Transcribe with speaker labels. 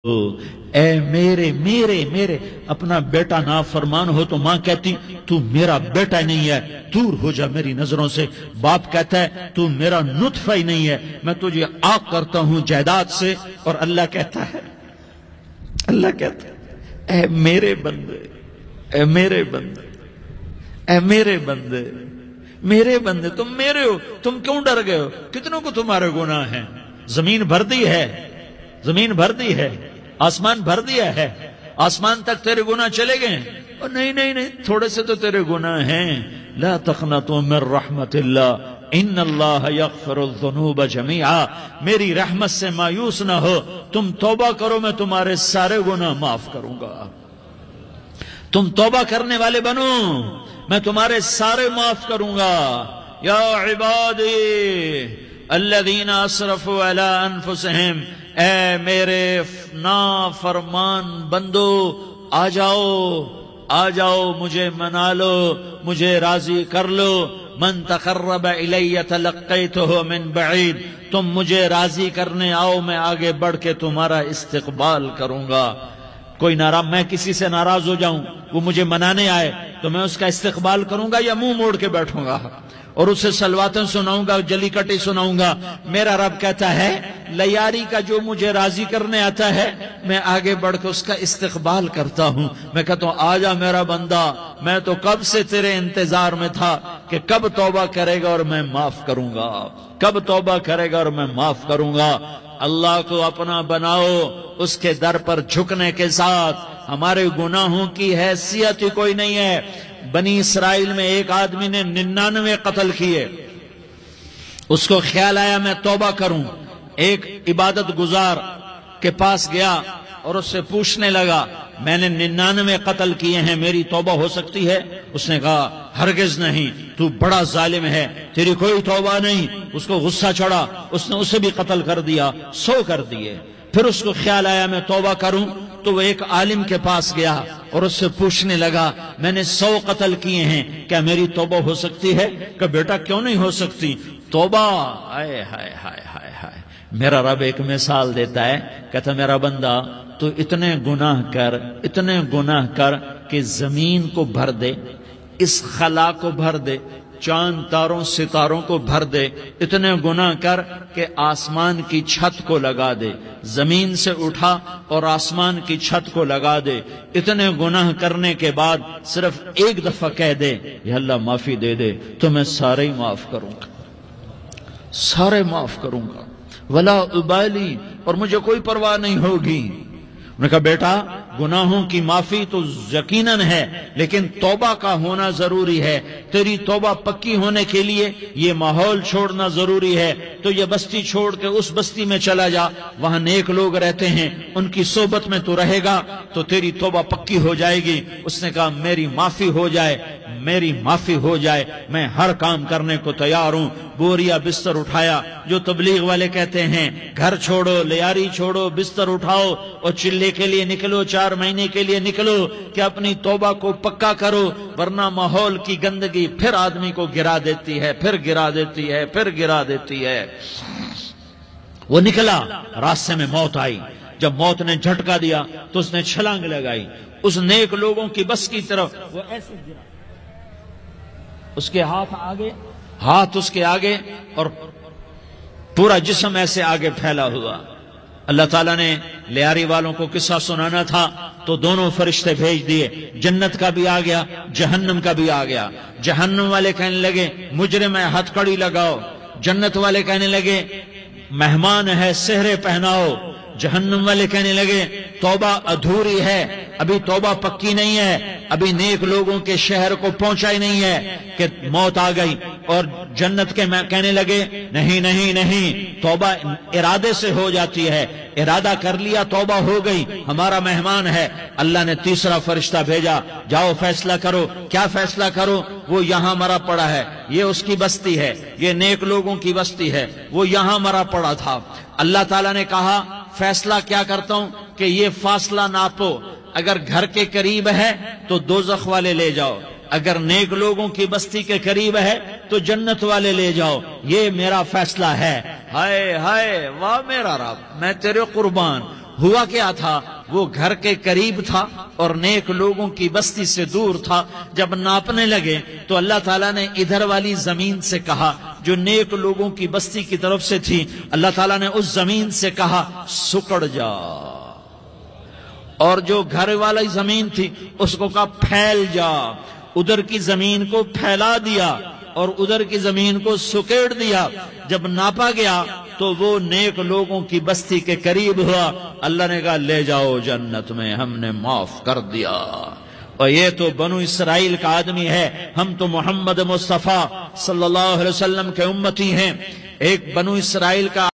Speaker 1: اے میرے میرے میرے اپنا بیٹا نافرمان ہو تو ماں کہتی تو میرا بیٹا نہیں ہے، دور ہو جا میری نظروں سے۔ باپ کہتا ہے تو میرا نطفہ ہی نہیں ہے، میں تجھے عاق کرتا ہوں جائیداد سے۔ اور اللہ کہتا ہے اے میرے بندے، اے میرے بندے، اے میرے بندے، میرے بندے، تم میرے ہو، تم کیوں ڈر گئے ہو؟ کتنوں کو تمہارے گناہ ہیں؟ زمین بھر دی ہے، زمین بھر دی ہے، آسمان بھر دیا ہے، آسمان تک تیرے گناہ چلے گئے ہیں؟ اور نہیں نہیں نہیں، تھوڑے سے تو تیرے گناہ ہیں۔ لا تقنطوا من رحمت اللہ ان اللہ یغفر الذنوب جميعا، میری رحمت سے مایوس نہ ہو، تم توبہ کرو، میں تمہارے سارے گناہ معاف کروں گا۔ تم توبہ کرنے والے بنو، میں تمہارے سارے معاف کروں گا۔ یا عبادی الذین اسرفوا علی انفسہم، اے میرے نافرمان بندو، آ جاؤ مجھے منا لو، مجھے راضی کر لو۔ من تقرب الی تلقیتہ من بعید، تم مجھے راضی کرنے آؤ، میں آگے بڑھ کے تمہارا استقبال کروں گا۔ کوئی ناراض، میں کسی سے ناراض ہو جاؤں، وہ مجھے منانے آئے تو میں اس کا استقبال کروں گا یا منہ موڑ کے بیٹھوں گا اور اسے صلواتیں سناؤں گا، جلی کٹی سناؤں گا؟ میرا رب کہتا ہے لیاری کا جو مجھے راضی کرنے آتا ہے میں آگے بڑھ کے اس کا استقبال کرتا ہوں۔ میں کہتا ہوں آ جا میرا بندہ، میں تو کب سے تیرے انتظار میں تھا کہ کب توبہ کرے گا اور میں معاف کروں گا، کب توبہ کرے گا اور میں معاف کروں گا۔ اللہ کو اپنا بناؤ، اس کے در پر جھکنے کے ساتھ۔ ہمارے گناہوں کی حیثیت ہی کوئی نہیں ہے۔ بنی اسرائیل میں ایک آدمی نے 99 قتل کیے، اس کو خیال آیا میں توبہ کروں، ایک عبادت گزار کے پاس گیا اور اس سے پوچھنے لگا میں نے 99 قتل کیے ہیں، میری توبہ ہو سکتی ہے؟ اس نے کہا ہرگز نہیں، تو بڑا ظالم ہے، تیری کوئی توبہ نہیں۔ اس کو غصہ چڑھا، اس نے اسے بھی قتل کر دیا، 100 کر دیے۔ پھر اس کو خیال آیا میں توبہ کروں، تو وہ ایک عالم کے پاس گیا اور اس سے پوچھنے لگا میں نے 100 قتل کیے ہیں، کیا میری توبہ ہو سکتی ہے؟ کہ بیٹا کیوں نہیں ہو سکتی توبہ؟ ہائے ہائے ہائے ہائے ہائے۔ میرا رب ایک مثال دیتا ہے، کہتا میرا بندہ تو اتنے گناہ کر کہ زمین کو بھر دے، اس خلا کو بھر دے، چاند تاروں ستاروں کو بھر دے، اتنے گناہ کر کہ آسمان کی چھت کو لگا دے، زمین سے اٹھا اور آسمان کی چھت کو لگا دے۔ اتنے گناہ کرنے کے بعد صرف ایک دفعہ کہہ دے یا اللہ معافی دے دے تو میں سارے ہی معاف کروں گا، سارے معاف کروں گا، ولا ابالی، اور مجھے کوئی پرواہ نہیں ہوگی۔ انہوں نے کہا بیٹا گناہوں کی معافی تو یقیناً ہے، لیکن توبہ کا ہونا ضروری ہے۔ تیری توبہ پکی ہونے کے لیے یہ ماحول چھوڑنا ضروری ہے۔ تو یہ بستی چھوڑ کے اس بستی میں چلا جا، وہاں نیک لوگ رہتے ہیں، ان کی صحبت میں تو رہے گا تو تیری توبہ پکی ہو جائے گی۔ اس نے کہا میری معافی ہو جائے، میری معافی ہو جائے، میں ہر کام کرنے کو تیار ہوں۔ بوریا بستر اٹھایا، جو تبلیغ والے کہتے ہیں گھر چھوڑو، لیاری چھوڑو، بستر اٹھاؤ اور چلے کے لیے نکلو، 4 مہینے کے لیے نکلو کہ اپنی توبہ کو پکا کرو، ورنہ ماحول کی گندگی پھر آدمی کو گرا دیتی ہے، پھر گرا دیتی ہے، پھر گرا دیتی ہے۔ وہ نکلا، راستے میں موت آئی۔ جب موت نے جھٹکا دیا تو اس نے چھلانگ لگائی اس نیک لوگوں کی بس کی طرف، وہ ایسے گرا، اس کے ہاتھ اس کے آگے اور پورا جسم ایسے آگے پھیلا ہوا۔ اللہ تعالیٰ نے لیاری والوں کو قصہ سنانا تھا تو دونوں فرشتے بھیج دیے، جنت کا بھی آ گیا، جہنم کا بھی آ گیا۔ جہنم والے کہنے لگے مجرم ہے، ہتھ کڑی لگاؤ۔ جنت والے کہنے لگے مہمان ہے، سہرے پہناؤ۔ جہنم والے کہنے لگے توبہ ادھوری ہے، ابھی توبہ پکی نہیں ہے، ابھی نیک لوگوں کے شہر کو پہنچا ہی نہیں ہے کہ موت آ گئی۔ اور جنت کے کہنے لگے نہیں نہیں نہیں، توبہ ارادے سے ہو جاتی ہے، ارادہ کر لیا توبہ ہو گئی، ہمارا مہمان ہے۔ اللہ نے تیسرا فرشتہ بھیجا، جاؤ فیصلہ کرو۔ کیا فیصلہ کرو؟ وہ یہاں مرا پڑا ہے، یہ اس کی بستی ہے، یہ نیک لوگوں کی بستی ہے، وہ یہاں مرا پڑا تھا۔ اللہ تعالیٰ نے کہا فیصلہ کیا کرتا ہوں کہ یہ فاصلہ ناپو، اگر گھر کے قریب ہے تو دوزخ والے لے جاؤ، اگر نیک لوگوں کی بستی کے قریب ہے تو جنت والے لے جاؤ، یہ میرا فیصلہ ہے۔ ہائے ہائے واہ میرا رب، میں تیرے قربان، ہوا کیا تھا، وہ گھر کے قریب تھا اور نیک لوگوں کی بستی سے دور تھا۔ جب ناپنے لگے تو اللہ تعالیٰ نے ادھر والی زمین سے کہا جو نیک لوگوں کی بستی کی طرف سے تھی، اللہ تعالیٰ نے اس زمین سے کہا سکڑ جا، اور جو گھر والی زمین تھی اس کو کہا پھیل جا۔ ادھر کی زمین کو پھیلا دیا اور ادھر کی زمین کو سکیڑ دیا۔ جب ناپا گیا تو وہ نیک لوگوں کی بستی کے قریب ہوا۔ اللہ نے کہا لے جاؤ جنت میں، ہم نے معاف کر دیا۔ اور یہ تو بنو اسرائیل کا آدمی ہے، ہم تو محمد مصطفیٰ صلی اللہ علیہ وسلم کے امتی ہیں۔ ایک بنو اسرائیل کا